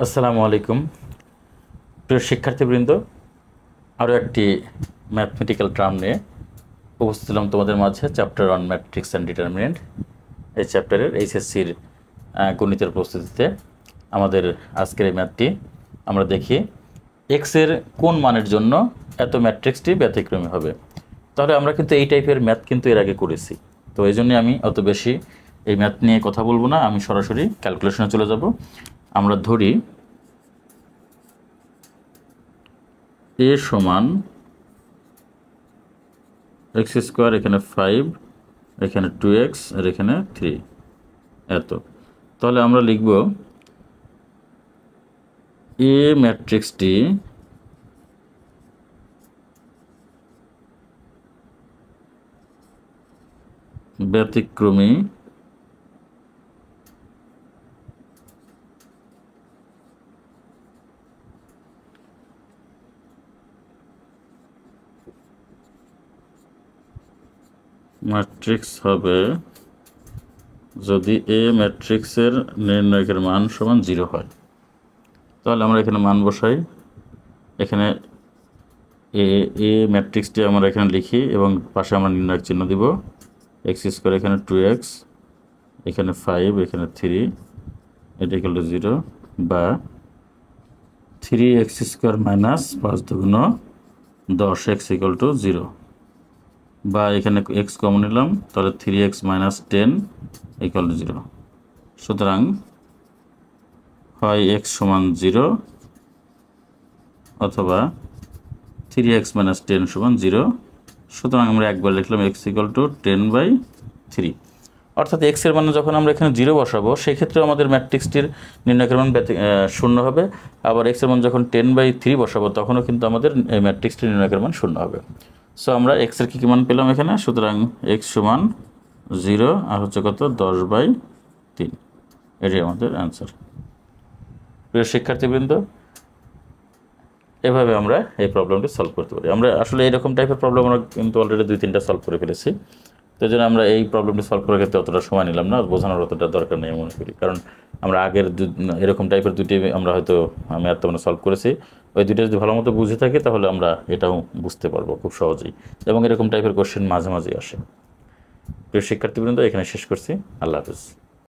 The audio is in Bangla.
আসসালামু আলাইকুম প্রিয় শিক্ষার্থীবৃন্দ, আরও একটি ম্যাথমেটিক্যাল টার্ম নিয়ে উপস্থিত হলাম তোমাদের মাঝে। Chapter on matrix and determinant, এই চ্যাপ্টারের এইচএসসির গণিতের প্রস্তুতিতে আমাদের আজকের এই ম্যাথটি আমরা দেখি এক্সের কোন মানের জন্য এত ম্যাট্রিক্সটি ব্যতিক্রমী হবে। তাহলে আমরা কিন্তু এই টাইপের ম্যাথ কিন্তু এর আগে করেছি, তো এই জন্যে আমি অত বেশি এই ম্যাথ নিয়ে কথা বলবো না, আমি সরাসরি ক্যালকুলেশনে চলে যাব। আমরা ধরি এ সমান এক্স স্কোয়ার, এখানে 5, এখানে 2x আর এখানে 3 এত। তাহলে আমরা লিখব এ ম্যাট্রিক্সটি ব্যতিক্রমী ম্যাট্রিক্স হবে যদি এ ম্যাট্রিক্সের নির্ণায়কের মান সমান 0 হয়। তাহলে আমরা এখানে মান বসাই, এখানে এ ম্যাট্রিক্সটি আমরা এখানে লিখি এবং পাশে আমরা নির্ণায়ক চিহ্ন দিব। এক্স স্কোয়ার, এখানে 2x, এখানে 5, এখানে 3, এটা ইকুয়াল টু 0, বা 3x স্কোয়ার মাইনাস 5 দুগুণ 10x ইকুয়াল টু 0, বা এখানে x কমন নিলাম, তাহলে 3x মাইনাস 10 ইকুয়াল টু 0। সুতরাং হয় x সমান 0 অথবা 3x মাইনাস 10 সমান 0। সুতরাং আমরা একবার লিখলাম x ইকুয়াল টু 10/3, অর্থাৎ x এর মান যখন আমরা এখানে 0 বসাবো সেই ক্ষেত্রে আমাদের ম্যাট্রিক্সটির নির্ণায়কের মান 0 হবে। আবার x এর মান যখন 10/3 বসাবো তখনও কিন্তু আমাদের এই ম্যাট্রিক্সটির নির্ণায়কের মান 0 হবে। সো আমরা x এর কী মান পেলাম এখানে, সুতরাং x সমান 0 আর হচ্ছে কত 10/3, এটাই আমাদের অ্যান্সার। প্রিয় শিক্ষার্থীবৃন্দ, এভাবে আমরা এই প্রবলেমটি সলভ করতে পারি। আমরা আসলে এইরকম টাইপের প্রবলেম আমরা কিন্তু অলরেডি 2-3টা সলভ করে ফেলেছি, তো এই জন্য আমরা এই প্রবলেমটি সলভ করার ক্ষেত্রে অতটা সময় নিলাম না, বোঝানোর অতটা দরকার নেই মনে করি, কারণ আমরা আগের এরকম টাইপের দুটি আমরা হয়তো ম্যাথ তো সলভ করেছি। ওই দুটো যদি ভালো মতো বুঝে থাকি তাহলে আমরা এটাও বুঝতে পারবো খুব সহজেই, এবং এরকম টাইপের কোশ্চেন মাঝে মাঝে আসে। প্রিয় শিক্ষার্থীবৃন্দ, এখানে শেষ করছি। আল্লাহ হাফিজ।